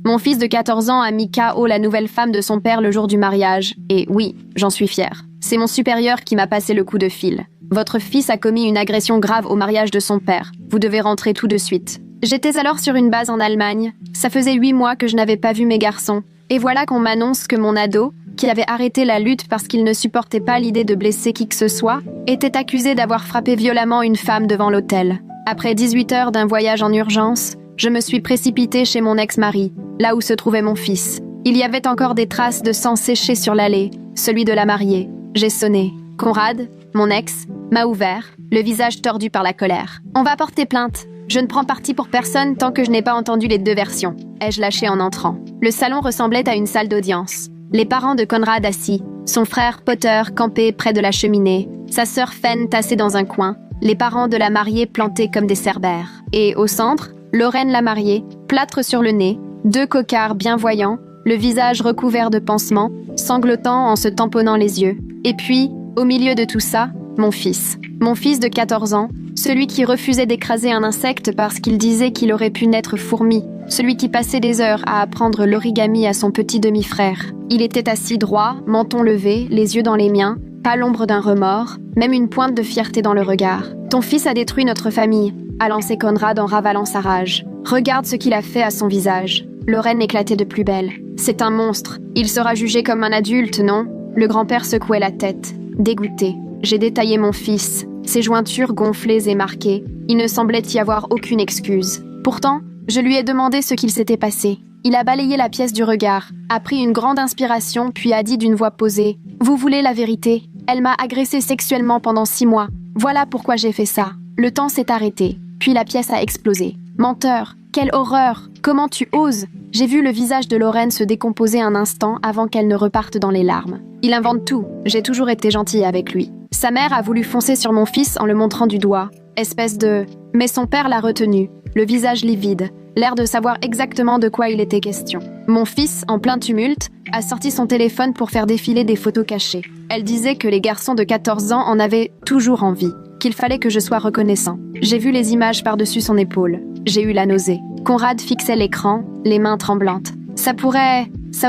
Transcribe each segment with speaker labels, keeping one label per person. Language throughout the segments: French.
Speaker 1: Mon fils de 14 ans a mis KO la nouvelle femme de son père le jour du mariage. Et oui, j'en suis fière. C'est mon supérieur qui m'a passé le coup de fil. Votre fils a commis une agression grave au mariage de son père. Vous devez rentrer tout de suite. J'étais alors sur une base en Allemagne. Ça faisait 8 mois que je n'avais pas vu mes garçons. Et voilà qu'on m'annonce que mon ado, qui avait arrêté la lutte parce qu'il ne supportait pas l'idée de blesser qui que ce soit, était accusé d'avoir frappé violemment une femme devant l'hôtel. Après 18 heures d'un voyage en urgence, je me suis précipitée chez mon ex-mari, là où se trouvait mon fils. Il y avait encore des traces de sang séché sur l'allée, celui de la mariée. J'ai sonné. Conrad, mon ex, m'a ouvert, le visage tordu par la colère. « On va porter plainte. Je ne prends parti pour personne tant que je n'ai pas entendu les deux versions. » ai-je lâché en entrant. Le salon ressemblait à une salle d'audience. Les parents de Conrad assis, son frère Potter campé près de la cheminée, sa sœur Fen tassée dans un coin, les parents de la mariée plantés comme des cerbères. Et au centre, Lorraine la mariée, plâtre sur le nez, deux cocards bien voyants, le visage recouvert de pansements, sanglotant en se tamponnant les yeux. Et puis, au milieu de tout ça, mon fils. Mon fils de 14 ans, celui qui refusait d'écraser un insecte parce qu'il disait qu'il aurait pu naître fourmi, celui qui passait des heures à apprendre l'origami à son petit demi-frère. Il était assis droit, menton levé, les yeux dans les miens, pas l'ombre d'un remords, même une pointe de fierté dans le regard. « Ton fils a détruit notre famille », a lancé Conrad en ravalant sa rage. « Regarde ce qu'il a fait à son visage. » Lorraine éclatait de plus belle. « C'est un monstre. Il sera jugé comme un adulte, non ?» Le grand-père secouait la tête. Dégoûté, j'ai détaillé mon fils, ses jointures gonflées et marquées. Il ne semblait y avoir aucune excuse. Pourtant, je lui ai demandé ce qu'il s'était passé. Il a balayé la pièce du regard, a pris une grande inspiration, puis a dit d'une voix posée « Vous voulez la vérité ? Elle m'a agressé sexuellement pendant 6 mois. Voilà pourquoi j'ai fait ça. » Le temps s'est arrêté, puis la pièce a explosé. « Menteur! Quelle horreur! Comment tu oses ?» J'ai vu le visage de Lorraine se décomposer un instant avant qu'elle ne reparte dans les larmes. Il invente tout. J'ai toujours été gentille avec lui. Sa mère a voulu foncer sur mon fils en le montrant du doigt. Espèce de... Mais son père l'a retenu, le visage livide, l'air de savoir exactement de quoi il était question. Mon fils, en plein tumulte, a sorti son téléphone pour faire défiler des photos cachées. Elle disait que les garçons de 14 ans en avaient toujours envie, qu'il fallait que je sois reconnaissant. J'ai vu les images par-dessus son épaule. J'ai eu la nausée. Conrad fixait l'écran, les mains tremblantes. Ça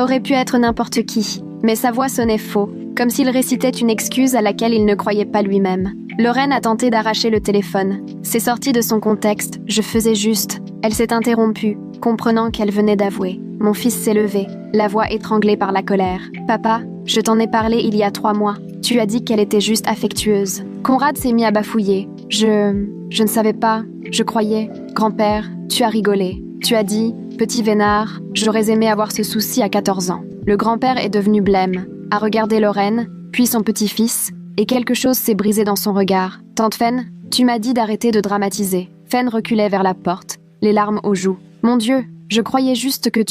Speaker 1: aurait pu être n'importe qui, mais sa voix sonnait faux, comme s'il récitait une excuse à laquelle il ne croyait pas lui-même. Lorraine a tenté d'arracher le téléphone. C'est sorti de son contexte, je faisais juste. Elle s'est interrompue, comprenant qu'elle venait d'avouer. Mon fils s'est levé, la voix étranglée par la colère. « Papa, je t'en ai parlé il y a 3 mois. Tu as dit qu'elle était juste affectueuse. » Conrad s'est mis à bafouiller. Je ne savais pas. Je croyais. Grand-père, tu as rigolé. Tu as dit, petit vénard, j'aurais aimé avoir ce souci à 14 ans. Le grand-père est devenu blême, a regardé Lorraine, puis son petit-fils, et quelque chose s'est brisé dans son regard. Tante Fen, tu m'as dit d'arrêter de dramatiser. Fen reculait vers la porte, les larmes aux joues. Mon Dieu, je croyais juste que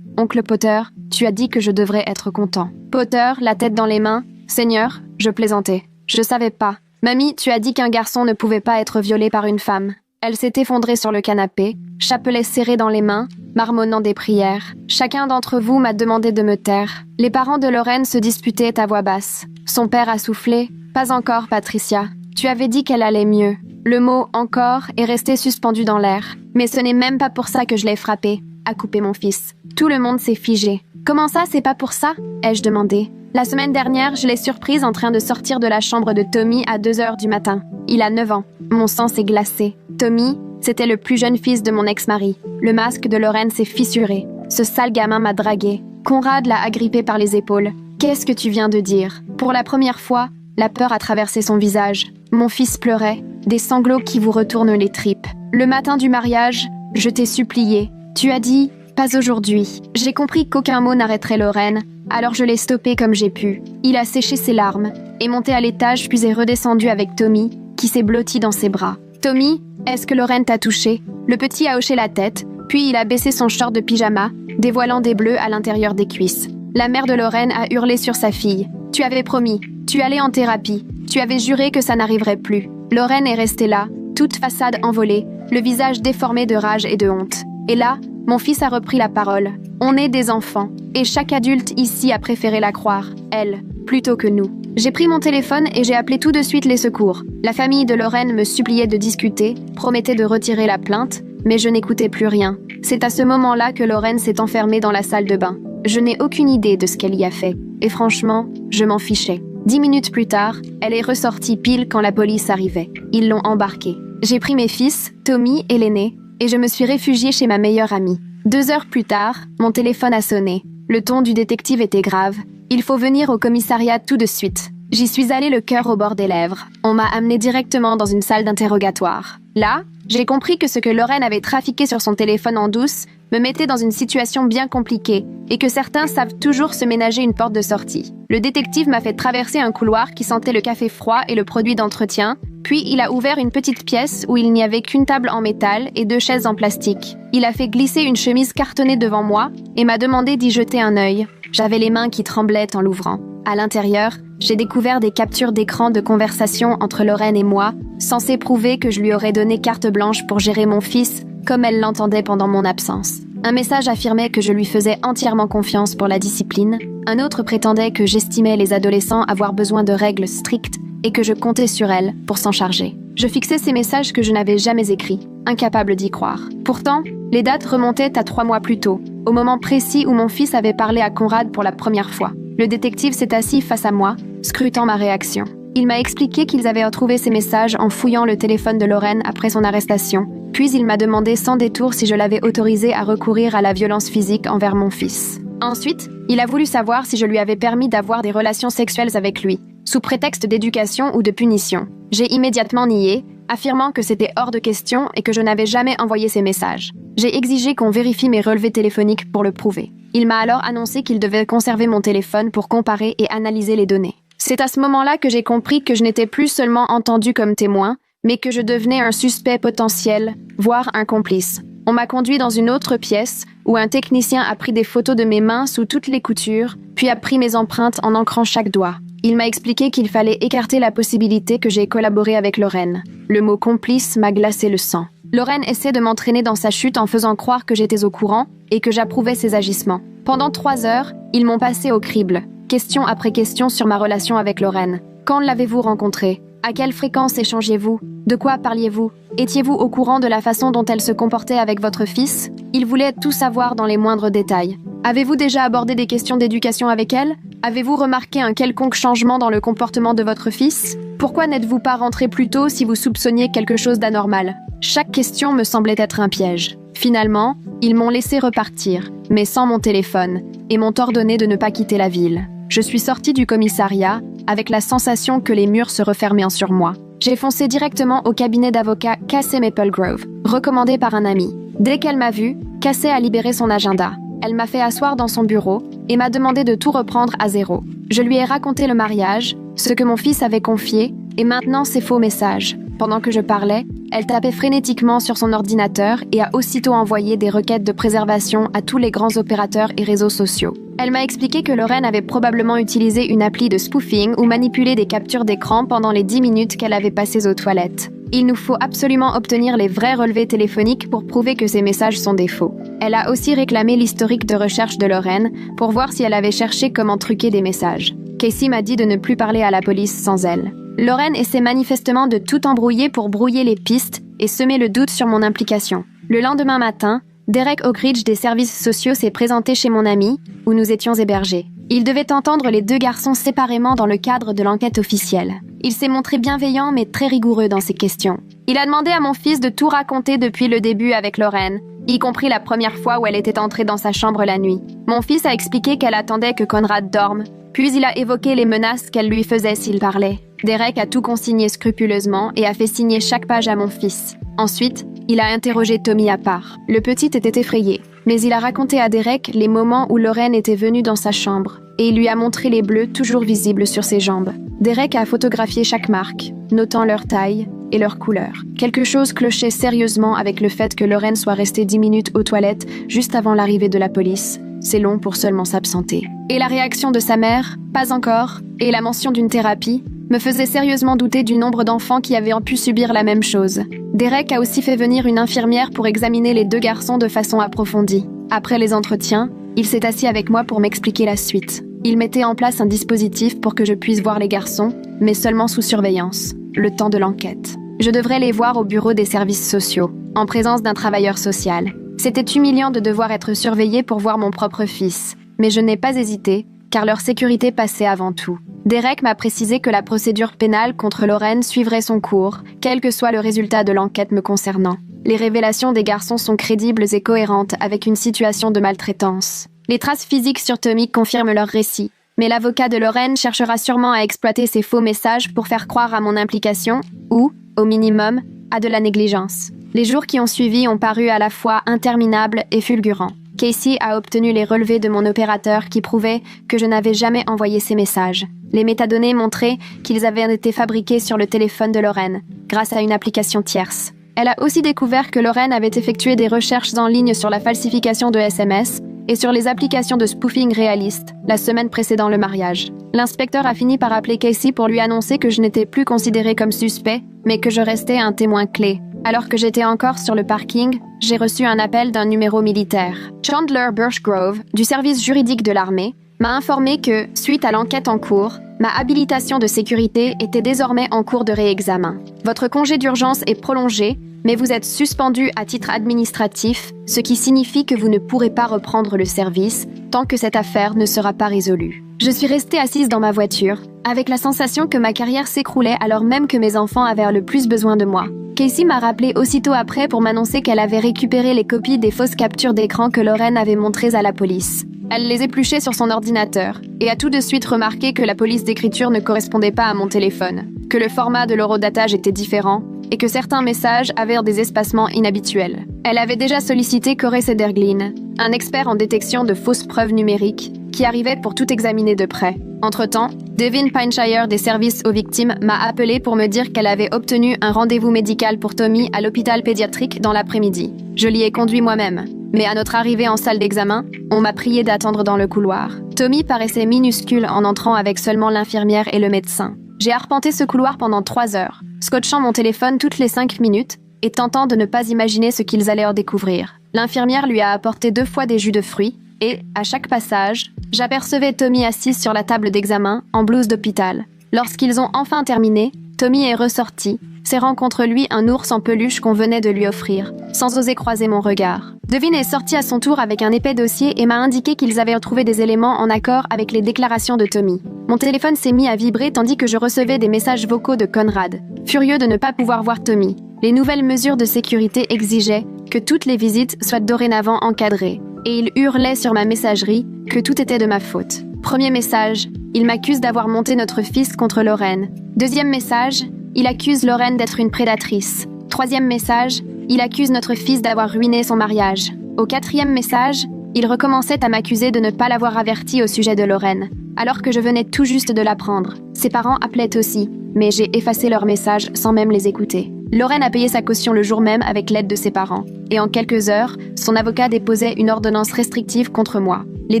Speaker 1: Oncle Potter, tu as dit que je devrais être content. Potter, la tête dans les mains. Seigneur, je plaisantais. Je savais pas. Mamie, tu as dit qu'un garçon ne pouvait pas être violé par une femme. Elle s'est effondrée sur le canapé, chapelet serré dans les mains, marmonnant des prières. Chacun d'entre vous m'a demandé de me taire. Les parents de Lorraine se disputaient à voix basse. Son père a soufflé. Pas encore, Patricia. Tu avais dit qu'elle allait mieux. Le mot « encore » est resté suspendu dans l'air. Mais ce n'est même pas pour ça que je l'ai frappé, a coupé mon fils. Tout le monde s'est figé. Comment ça, c'est pas pour ça? Ai-je demandé. La semaine dernière, je l'ai surprise en train de sortir de la chambre de Tommy à 2h du matin. Il a 9 ans. Mon sang s'est glacé. Tommy, c'était le plus jeune fils de mon ex-mari. Le masque de Lorraine s'est fissuré. Ce sale gamin m'a dragué. Conrad l'a agrippé par les épaules. « Qu'est-ce que tu viens de dire ?» Pour la première fois, la peur a traversé son visage. Mon fils pleurait, des sanglots qui vous retournent les tripes. Le matin du mariage, je t'ai supplié. Tu as dit « pas aujourd'hui ». J'ai compris qu'aucun mot n'arrêterait Lorraine, alors je l'ai stoppé comme j'ai pu. Il a séché ses larmes, est monté à l'étage puis est redescendu avec Tommy, qui s'est blotti dans ses bras. « Tommy, est-ce que Lorraine t'a touché ?» Le petit a hoché la tête, puis il a baissé son short de pyjama, dévoilant des bleus à l'intérieur des cuisses. La mère de Lorraine a hurlé sur sa fille. « Tu avais promis, tu allais en thérapie, tu avais juré que ça n'arriverait plus. » Lorraine est restée là, toute façade envolée, le visage déformé de rage et de honte. Et là, mon fils a repris la parole. On est des enfants, et chaque adulte ici a préféré la croire, elle, plutôt que nous. J'ai pris mon téléphone et j'ai appelé tout de suite les secours. La famille de Lorraine me suppliait de discuter, promettait de retirer la plainte, mais je n'écoutais plus rien. C'est à ce moment-là que Lorraine s'est enfermée dans la salle de bain. Je n'ai aucune idée de ce qu'elle y a fait, et franchement, je m'en fichais. 10 minutes plus tard, elle est ressortie pile quand la police arrivait. Ils l'ont embarquée. J'ai pris mes fils, Tommy et l'aîné, et je me suis réfugiée chez ma meilleure amie. 2 heures plus tard, mon téléphone a sonné. Le ton du détective était grave. Il faut venir au commissariat tout de suite. J'y suis allée le cœur au bord des lèvres. On m'a amenée directement dans une salle d'interrogatoire. Là, j'ai compris que ce que Lorraine avait trafiqué sur son téléphone en douce me mettait dans une situation bien compliquée et que certains savent toujours se ménager une porte de sortie. Le détective m'a fait traverser un couloir qui sentait le café froid et le produit d'entretien, puis il a ouvert une petite pièce où il n'y avait qu'une table en métal et 2 chaises en plastique. Il a fait glisser une chemise cartonnée devant moi et m'a demandé d'y jeter un œil. J'avais les mains qui tremblaient en l'ouvrant. À l'intérieur, j'ai découvert des captures d'écran de conversation entre Lorraine et moi, censées prouver que je lui aurais donné carte blanche pour gérer mon fils, comme elle l'entendait pendant mon absence. Un message affirmait que je lui faisais entièrement confiance pour la discipline. Un autre prétendait que j'estimais les adolescents avoir besoin de règles strictes et que je comptais sur elle pour s'en charger. Je fixais ces messages que je n'avais jamais écrits, incapable d'y croire. Pourtant, les dates remontaient à 3 mois plus tôt, au moment précis où mon fils avait parlé à Conrad pour la première fois. Le détective s'est assis face à moi, scrutant ma réaction. Il m'a expliqué qu'ils avaient retrouvé ces messages en fouillant le téléphone de Lorraine après son arrestation, puis il m'a demandé sans détour si je l'avais autorisé à recourir à la violence physique envers mon fils. Ensuite, il a voulu savoir si je lui avais permis d'avoir des relations sexuelles avec lui, sous prétexte d'éducation ou de punition. J'ai immédiatement nié, affirmant que c'était hors de question et que je n'avais jamais envoyé ces messages. J'ai exigé qu'on vérifie mes relevés téléphoniques pour le prouver. Il m'a alors annoncé qu'il devait conserver mon téléphone pour comparer et analyser les données. C'est à ce moment-là que j'ai compris que je n'étais plus seulement entendu comme témoin, mais que je devenais un suspect potentiel, voire un complice. On m'a conduit dans une autre pièce où un technicien a pris des photos de mes mains sous toutes les coutures, puis a pris mes empreintes en ancrant chaque doigt. Il m'a expliqué qu'il fallait écarter la possibilité que j'ai collaboré avec Lorraine. Le mot complice m'a glacé le sang. Lorraine essaie de m'entraîner dans sa chute en faisant croire que j'étais au courant et que j'approuvais ses agissements. Pendant 3 heures, ils m'ont passé au crible, question après question sur ma relation avec Lorraine. Quand l'avez-vous rencontrée? À quelle fréquence échangez-vous? De quoi parliez-vous? Étiez-vous au courant de la façon dont elle se comportait avec votre fils? Ils voulaient tout savoir dans les moindres détails. Avez-vous déjà abordé des questions d'éducation avec elle? Avez-vous remarqué un quelconque changement dans le comportement de votre fils? Pourquoi n'êtes-vous pas rentré plus tôt si vous soupçonniez quelque chose d'anormal? Chaque question me semblait être un piège. Finalement, ils m'ont laissé repartir, mais sans mon téléphone, et m'ont ordonné de ne pas quitter la ville. Je suis sortie du commissariat avec la sensation que les murs se refermaient sur moi. J'ai foncé directement au cabinet d'avocat Casey Maple Grove, recommandé par un ami. Dès qu'elle m'a vue, Casey a libéré son agenda. Elle m'a fait asseoir dans son bureau et m'a demandé de tout reprendre à zéro. Je lui ai raconté le mariage, ce que mon fils avait confié, et maintenant ces faux messages. Pendant que je parlais, elle tapait frénétiquement sur son ordinateur et a aussitôt envoyé des requêtes de préservation à tous les grands opérateurs et réseaux sociaux. Elle m'a expliqué que Lorraine avait probablement utilisé une appli de spoofing ou manipulé des captures d'écran pendant les 10 minutes qu'elle avait passées aux toilettes. Il nous faut absolument obtenir les vrais relevés téléphoniques pour prouver que ces messages sont des faux. Elle a aussi réclamé l'historique de recherche de Lorraine pour voir si elle avait cherché comment truquer des messages. Casey m'a dit de ne plus parler à la police sans elle. Lorraine essaie manifestement de tout embrouiller pour brouiller les pistes et semer le doute sur mon implication. Le lendemain matin, Derek Oakridge des services sociaux s'est présenté chez mon ami, où nous étions hébergés. Il devait entendre les 2 garçons séparément dans le cadre de l'enquête officielle. Il s'est montré bienveillant mais très rigoureux dans ses questions. Il a demandé à mon fils de tout raconter depuis le début avec Lorraine, y compris la première fois où elle était entrée dans sa chambre la nuit. Mon fils a expliqué qu'elle attendait que Conrad dorme, puis il a évoqué les menaces qu'elle lui faisait s'il parlait. Derek a tout consigné scrupuleusement et a fait signer chaque page à mon fils. Ensuite, il a interrogé Tommy à part. Le petit était effrayé, mais il a raconté à Derek les moments où Lorraine était venue dans sa chambre et il lui a montré les bleus toujours visibles sur ses jambes. Derek a photographié chaque marque, notant leur taille et leur couleur. Quelque chose clochait sérieusement avec le fait que Lorraine soit restée 10 minutes aux toilettes juste avant l'arrivée de la police. C'est long pour seulement s'absenter. Et la réaction de sa mère, pas encore, et la mention d'une thérapie, me faisait sérieusement douter du nombre d'enfants qui avaient pu subir la même chose. Derek a aussi fait venir une infirmière pour examiner les 2 garçons de façon approfondie. Après les entretiens, il s'est assis avec moi pour m'expliquer la suite. Il mettait en place un dispositif pour que je puisse voir les garçons, mais seulement sous surveillance, le temps de l'enquête. Je devrais les voir au bureau des services sociaux. en présence d'un travailleur social. C'était humiliant de devoir être surveillée pour voir mon propre fils. Mais je n'ai pas hésité, car leur sécurité passait avant tout. Derek m'a précisé que la procédure pénale contre Lauren suivrait son cours, quel que soit le résultat de l'enquête me concernant. Les révélations des garçons sont crédibles et cohérentes avec une situation de maltraitance. Les traces physiques sur Tommy confirment leur récit, mais l'avocat de Lauren cherchera sûrement à exploiter ces faux messages pour faire croire à mon implication, ou, au minimum, à de la négligence. Les jours qui ont suivi ont paru à la fois interminables et fulgurants. Casey a obtenu les relevés de mon opérateur qui prouvaient que je n'avais jamais envoyé ces messages. Les métadonnées montraient qu'ils avaient été fabriqués sur le téléphone de Lauren, grâce à une application tierce. Elle a aussi découvert que Lauren avait effectué des recherches en ligne sur la falsification de SMS et sur les applications de spoofing réalistes, la semaine précédant le mariage. L'inspecteur a fini par appeler Casey pour lui annoncer que je n'étais plus considérée comme suspect, mais que je restais un témoin clé. Alors que j'étais encore sur le parking, j'ai reçu un appel d'un numéro militaire. Chandler Birchgrove, du service juridique de l'armée, m'a informé que, suite à l'enquête en cours, ma habilitation de sécurité était désormais en cours de réexamen. Votre congé d'urgence est prolongé, mais vous êtes suspendu à titre administratif, ce qui signifie que vous ne pourrez pas reprendre le service tant que cette affaire ne sera pas résolue. Je suis restée assise dans ma voiture, avec la sensation que ma carrière s'écroulait alors même que mes enfants avaient le plus besoin de moi. Casey m'a rappelé aussitôt après pour m'annoncer qu'elle avait récupéré les copies des fausses captures d'écran que Lauren avait montrées à la police. Elle les épluchait sur son ordinateur et a tout de suite remarqué que la police d'écriture ne correspondait pas à mon téléphone, que le format de l'horodatage était différent et que certains messages avaient des espacements inhabituels. Elle avait déjà sollicité Corey Sederglin, un expert en détection de fausses preuves numériques, qui arrivait pour tout examiner de près. Entre-temps, Devin Pineshire des services aux victimes m'a appelé pour me dire qu'elle avait obtenu un rendez-vous médical pour Tommy à l'hôpital pédiatrique dans l'après-midi. Je l'y ai conduit moi-même. Mais à notre arrivée en salle d'examen, on m'a prié d'attendre dans le couloir. Tommy paraissait minuscule en entrant avec seulement l'infirmière et le médecin. J'ai arpenté ce couloir pendant 3 heures, scotchant mon téléphone toutes les 5 minutes et tentant de ne pas imaginer ce qu'ils allaient en découvrir. L'infirmière lui a apporté 2 fois des jus de fruits et, à chaque passage, j'apercevais Tommy assise sur la table d'examen, en blouse d'hôpital. Lorsqu'ils ont enfin terminé, Tommy est ressorti, serrant contre lui un ours en peluche qu'on venait de lui offrir, sans oser croiser mon regard. Devin est sorti à son tour avec un épais dossier et m'a indiqué qu'ils avaient retrouvé des éléments en accord avec les déclarations de Tommy. Mon téléphone s'est mis à vibrer tandis que je recevais des messages vocaux de Conrad, furieux de ne pas pouvoir voir Tommy. Les nouvelles mesures de sécurité exigeaient que toutes les visites soient dorénavant encadrées, et il hurlait sur ma messagerie que tout était de ma faute. Premier message, il m'accuse d'avoir monté notre fils contre Lauren. Deuxième message, il accuse Lauren d'être une prédatrice. Troisième message, il accuse notre fils d'avoir ruiné son mariage. Au 4e message, il recommençait à m'accuser de ne pas l'avoir averti au sujet de Lauren, alors que je venais tout juste de l'apprendre. Ses parents appelaient aussi, mais j'ai effacé leurs messages sans même les écouter. Lauren a payé sa caution le jour même avec l'aide de ses parents, et en quelques heures, son avocat déposait une ordonnance restrictive contre moi. Les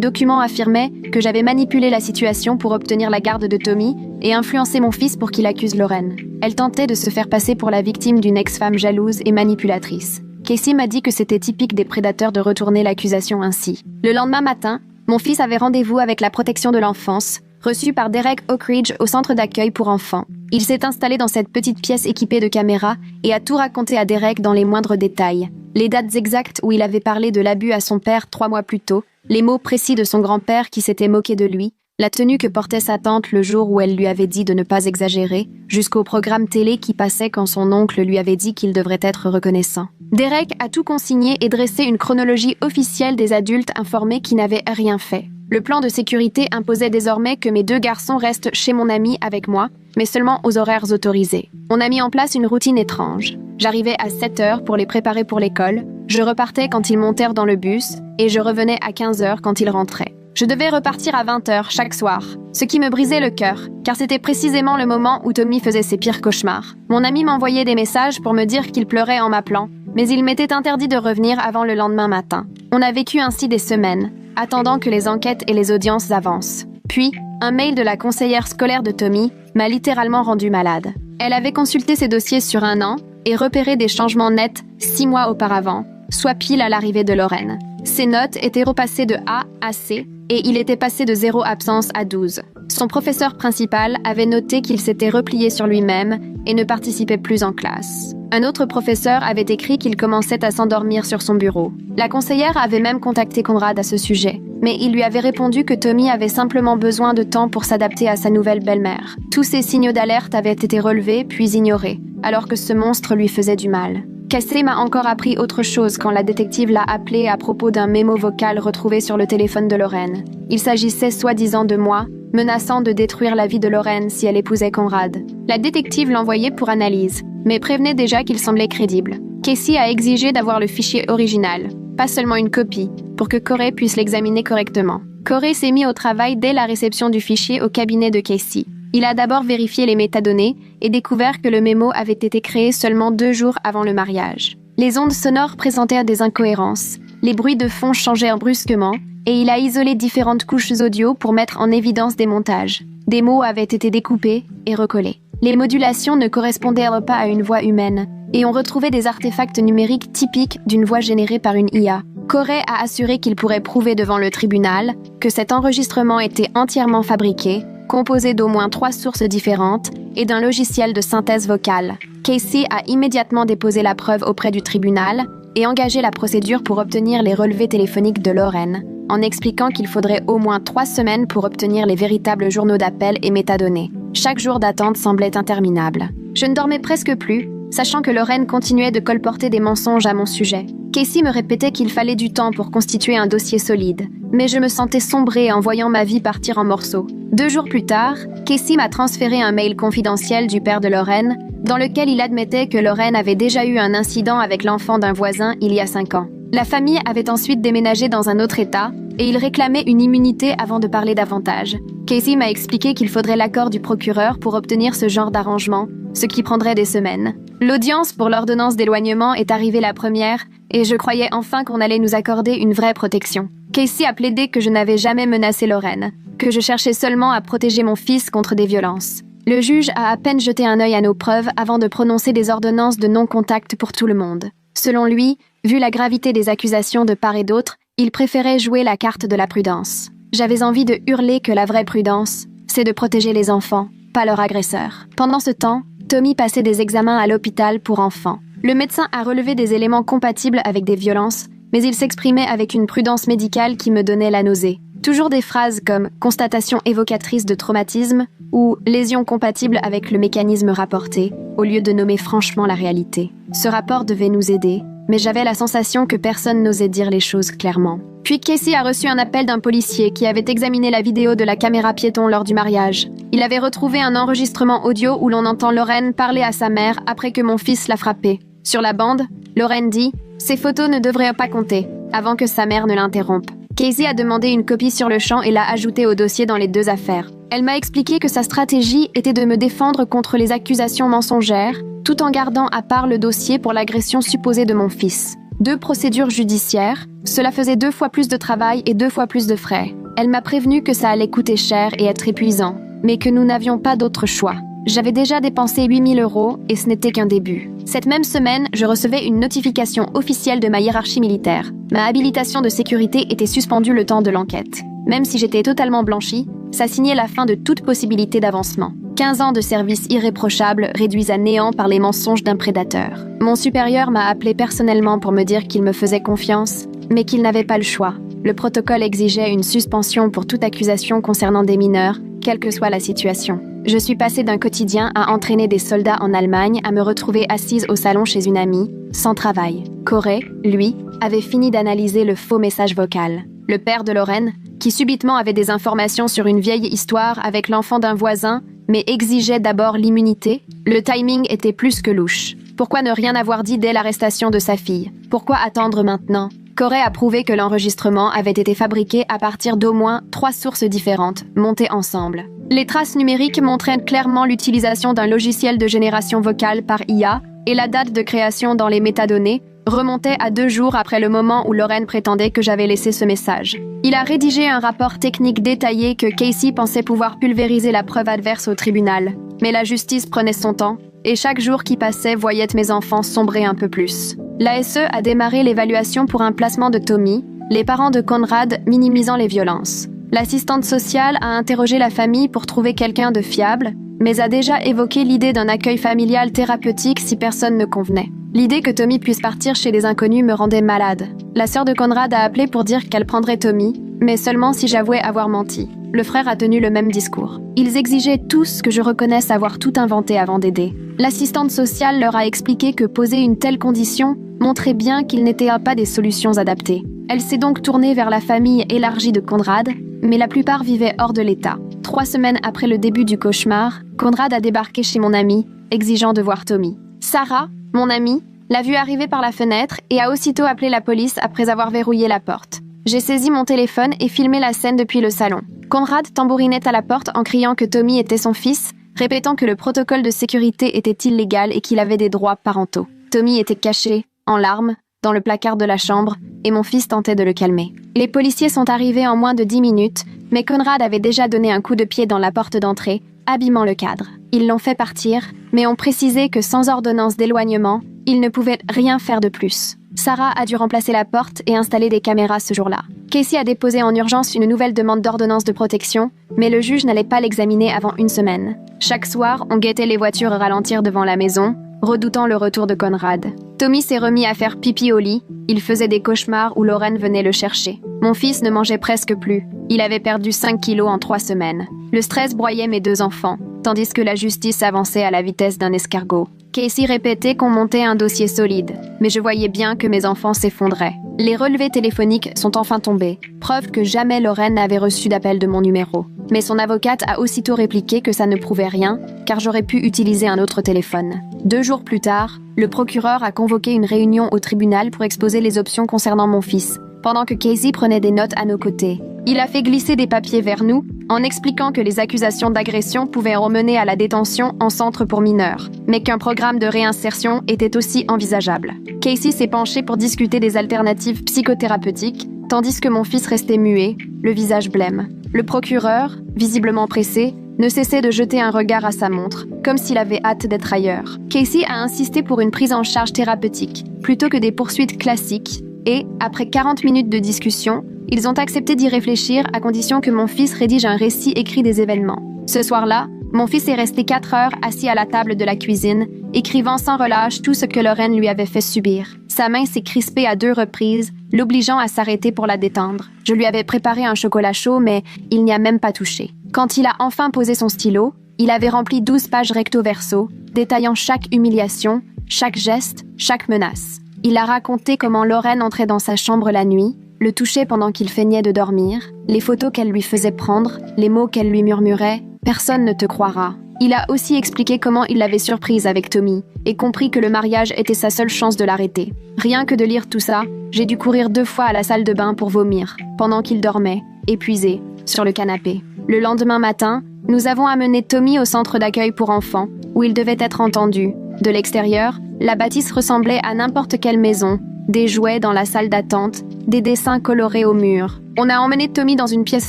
Speaker 1: documents affirmaient que j'avais manipulé la situation pour obtenir la garde de Tommy et influencé mon fils pour qu'il accuse Lauren. Elle tentait de se faire passer pour la victime d'une ex-femme jalouse et manipulatrice. Casey m'a dit que c'était typique des prédateurs de retourner l'accusation ainsi. Le lendemain matin, mon fils avait rendez-vous avec la protection de l'enfance, reçu par Derek Oakridge au centre d'accueil pour enfants. Il s'est installé dans cette petite pièce équipée de caméras et a tout raconté à Derek dans les moindres détails. Les dates exactes où il avait parlé de l'abus à son père 3 mois plus tôt, les mots précis de son grand-père qui s'était moqué de lui, la tenue que portait sa tante le jour où elle lui avait dit de ne pas exagérer, jusqu'au programme télé qui passait quand son oncle lui avait dit qu'il devrait être reconnaissant. Derek a tout consigné et dressé une chronologie officielle des adultes informés qui n'avaient rien fait. Le plan de sécurité imposait désormais que mes 2 garçons restent chez mon ami avec moi, mais seulement aux horaires autorisés. On a mis en place une routine étrange. J'arrivais à 7 heures pour les préparer pour l'école, je repartais quand ils montèrent dans le bus, et je revenais à 15 heures quand ils rentraient. Je devais repartir à 20 heures chaque soir, ce qui me brisait le cœur, car c'était précisément le moment où Tommy faisait ses pires cauchemars. Mon ami m'envoyait des messages pour me dire qu'il pleurait en m'appelant, mais il m'était interdit de revenir avant le lendemain matin. On a vécu ainsi des semaines, attendant que les enquêtes et les audiences avancent. Puis, un mail de la conseillère scolaire de Tommy m'a littéralement rendu malade. Elle avait consulté ses dossiers sur 1 an et repéré des changements nets 6 mois auparavant, soit pile à l'arrivée de Lorraine. Ses notes étaient repassées de A à C et il était passé de 0 absence à 12. Son professeur principal avait noté qu'il s'était replié sur lui-même et ne participait plus en classe. Un autre professeur avait écrit qu'il commençait à s'endormir sur son bureau. La conseillère avait même contacté Conrad à ce sujet, mais il lui avait répondu que Tommy avait simplement besoin de temps pour s'adapter à sa nouvelle belle-mère. Tous ces signaux d'alerte avaient été relevés puis ignorés, alors que ce monstre lui faisait du mal. Casey m'a encore appris autre chose quand la détective l'a appelé à propos d'un mémo vocal retrouvé sur le téléphone de Lorraine. Il s'agissait soi-disant de moi, menaçant de détruire la vie de Lorraine si elle épousait Conrad. La détective l'envoyait pour analyse, mais prévenait déjà qu'il semblait crédible. Casey a exigé d'avoir le fichier original, pas seulement une copie, pour que Corey puisse l'examiner correctement. Corey s'est mis au travail dès la réception du fichier au cabinet de Casey. Il a d'abord vérifié les métadonnées et découvert que le mémo avait été créé seulement 2 jours avant le mariage. Les ondes sonores présentaient des incohérences, les bruits de fond changèrent brusquement, et il a isolé différentes couches audio pour mettre en évidence des montages. Des mots avaient été découpés et recollés. Les modulations ne correspondaient pas à une voix humaine, et on retrouvait des artefacts numériques typiques d'une voix générée par une IA. Corey a assuré qu'il pourrait prouver devant le tribunal que cet enregistrement était entièrement fabriqué, composé d'au moins 3 sources différentes et d'un logiciel de synthèse vocale. Casey a immédiatement déposé la preuve auprès du tribunal et engagé la procédure pour obtenir les relevés téléphoniques de Lorraine, en expliquant qu'il faudrait au moins 3 semaines pour obtenir les véritables journaux d'appel et métadonnées. Chaque jour d'attente semblait interminable. Je ne dormais presque plus, sachant que Lorraine continuait de colporter des mensonges à mon sujet. Casey me répétait qu'il fallait du temps pour constituer un dossier solide, mais je me sentais sombrer en voyant ma vie partir en morceaux. 2 jours plus tard, Casey m'a transféré un mail confidentiel du père de Lorraine, dans lequel il admettait que Lorraine avait déjà eu un incident avec l'enfant d'un voisin il y a 5 ans. La famille avait ensuite déménagé dans un autre État, et il réclamait une immunité avant de parler davantage. Casey m'a expliqué qu'il faudrait l'accord du procureur pour obtenir ce genre d'arrangement, ce qui prendrait des semaines. L'audience pour l'ordonnance d'éloignement est arrivée la première, et je croyais enfin qu'on allait nous accorder une vraie protection. Casey a plaidé que je n'avais jamais menacé Lorraine, que je cherchais seulement à protéger mon fils contre des violences. Le juge a à peine jeté un œil à nos preuves avant de prononcer des ordonnances de non-contact pour tout le monde. Selon lui, vu la gravité des accusations de part et d'autre, il préférait jouer la carte de la prudence. J'avais envie de hurler que la vraie prudence, c'est de protéger les enfants, pas leurs agresseurs. Pendant ce temps, Tommy passait des examens à l'hôpital pour enfants. Le médecin a relevé des éléments compatibles avec des violences, mais il s'exprimait avec une prudence médicale qui me donnait la nausée. Toujours des phrases comme « constatation évocatrice de traumatisme » ou « lésion compatible avec le mécanisme rapporté », au lieu de nommer franchement la réalité. Ce rapport devait nous aider, mais j'avais la sensation que personne n'osait dire les choses clairement. Puis Casey a reçu un appel d'un policier qui avait examiné la vidéo de la caméra piéton lors du mariage. Il avait retrouvé un enregistrement audio où l'on entend Lorraine parler à sa mère après que mon fils l'a frappée. Sur la bande, Lorraine dit « Ces photos ne devraient pas compter », avant que sa mère ne l'interrompe. Casey a demandé une copie sur le champ et l'a ajoutée au dossier dans les 2 affaires. Elle m'a expliqué que sa stratégie était de me défendre contre les accusations mensongères, tout en gardant à part le dossier pour l'agression supposée de mon fils. 2 procédures judiciaires, cela faisait 2 fois plus de travail et 2 fois plus de frais. Elle m'a prévenu que ça allait coûter cher et être épuisant, mais que nous n'avions pas d'autre choix. J'avais déjà dépensé 8 000 € et ce n'était qu'un début. Cette même semaine, je recevais une notification officielle de ma hiérarchie militaire. Ma habilitation de sécurité était suspendue le temps de l'enquête. Même si j'étais totalement blanchie, ça signait la fin de toute possibilité d'avancement. 15 ans de service irréprochable réduits à néant par les mensonges d'un prédateur. Mon supérieur m'a appelé personnellement pour me dire qu'il me faisait confiance, mais qu'il n'avait pas le choix. Le protocole exigeait une suspension pour toute accusation concernant des mineurs, quelle que soit la situation. Je suis passée d'un quotidien à entraîner des soldats en Allemagne à me retrouver assise au salon chez une amie, sans travail. Corey, lui, avait fini d'analyser le faux message vocal. Le père de Lorraine, qui subitement avait des informations sur une vieille histoire avec l'enfant d'un voisin, mais exigeait d'abord l'immunité, le timing était plus que louche. Pourquoi ne rien avoir dit dès l'arrestation de sa fille? Pourquoi attendre maintenant? Corey a prouvé que l'enregistrement avait été fabriqué à partir d'au moins 3 sources différentes, montées ensemble. Les traces numériques montraient clairement l'utilisation d'un logiciel de génération vocale par IA et la date de création dans les métadonnées remontait à 2 jours après le moment où Lorraine prétendait que j'avais laissé ce message. Il a rédigé un rapport technique détaillé que Casey pensait pouvoir pulvériser la preuve adverse au tribunal. Mais la justice prenait son temps, et chaque jour qui passait voyait mes enfants sombrer un peu plus. L'ASE a démarré l'évaluation pour un placement de Tommy, les parents de Conrad minimisant les violences. L'assistante sociale a interrogé la famille pour trouver quelqu'un de fiable, mais a déjà évoqué l'idée d'un accueil familial thérapeutique si personne ne convenait. L'idée que Tommy puisse partir chez des inconnus me rendait malade. La sœur de Conrad a appelé pour dire qu'elle prendrait Tommy, mais seulement si j'avouais avoir menti. Le frère a tenu le même discours. Ils exigeaient tous que je reconnaisse avoir tout inventé avant d'aider. L'assistante sociale leur a expliqué que poser une telle condition montrait bien qu'il n'était pas des solutions adaptées. Elle s'est donc tournée vers la famille élargie de Conrad, mais la plupart vivaient hors de l'État. 3 semaines après le début du cauchemar, Conrad a débarqué chez mon ami, exigeant de voir Tommy. Sarah, mon amie, l'a vu arriver par la fenêtre et a aussitôt appelé la police après avoir verrouillé la porte. J'ai saisi mon téléphone et filmé la scène depuis le salon. Conrad tambourinait à la porte en criant que Tommy était son fils, répétant que le protocole de sécurité était illégal et qu'il avait des droits parentaux. Tommy était caché, en larmes, dans le placard de la chambre, et mon fils tentait de le calmer. Les policiers sont arrivés en moins de 10 minutes, mais Conrad avait déjà donné un coup de pied dans la porte d'entrée, abîmant le cadre. Ils l'ont fait partir, mais ont précisé que sans ordonnance d'éloignement, ils ne pouvaient rien faire de plus. Sarah a dû remplacer la porte et installer des caméras ce jour-là. Casey a déposé en urgence une nouvelle demande d'ordonnance de protection, mais le juge n'allait pas l'examiner avant 1 semaine. Chaque soir, on guettait les voitures ralentir devant la maison, redoutant le retour de Conrad. Tommy s'est remis à faire pipi au lit, il faisait des cauchemars où Lorraine venait le chercher. Mon fils ne mangeait presque plus, il avait perdu 5 kilos en 3 semaines. Le stress broyait mes 2 enfants, tandis que la justice avançait à la vitesse d'un escargot. Casey répétait qu'on montait un dossier solide, mais je voyais bien que mes enfants s'effondraient. Les relevés téléphoniques sont enfin tombés, preuve que jamais Lorraine n'avait reçu d'appel de mon numéro. Mais son avocate a aussitôt répliqué que ça ne prouvait rien, car j'aurais pu utiliser un autre téléphone. 2 jours plus tard, le procureur a convoqué une réunion au tribunal pour exposer les options concernant mon fils, pendant que Casey prenait des notes à nos côtés. Il a fait glisser des papiers vers nous, en expliquant que les accusations d'agression pouvaient remener à la détention en centre pour mineurs, mais qu'un programme de réinsertion était aussi envisageable. Casey s'est penché pour discuter des alternatives psychothérapeutiques, tandis que mon fils restait muet, le visage blême. Le procureur, visiblement pressé, ne cessait de jeter un regard à sa montre, comme s'il avait hâte d'être ailleurs. Casey a insisté pour une prise en charge thérapeutique, plutôt que des poursuites classiques, et, après 40 minutes de discussion, ils ont accepté d'y réfléchir à condition que mon fils rédige un récit écrit des événements. Ce soir-là, mon fils est resté 4 heures assis à la table de la cuisine, écrivant sans relâche tout ce que Lorraine lui avait fait subir. Sa main s'est crispée à 2 reprises, l'obligeant à s'arrêter pour la détendre. Je lui avais préparé un chocolat chaud, mais il n'y a même pas touché. Quand il a enfin posé son stylo, il avait rempli 12 pages recto-verso, détaillant chaque humiliation, chaque geste, chaque menace. Il a raconté comment Lorraine entrait dans sa chambre la nuit, le touchait pendant qu'il feignait de dormir, les photos qu'elle lui faisait prendre, les mots qu'elle lui murmurait. Personne ne te croira. Il a aussi expliqué comment il l'avait surprise avec Tommy et compris que le mariage était sa seule chance de l'arrêter. Rien que de lire tout ça, j'ai dû courir 2 fois à la salle de bain pour vomir, pendant qu'il dormait, épuisé, sur le canapé. Le lendemain matin, nous avons amené Tommy au centre d'accueil pour enfants, où il devait être entendu. De l'extérieur, la bâtisse ressemblait à n'importe quelle maison, des jouets dans la salle d'attente, des dessins colorés au mur. On a emmené Tommy dans une pièce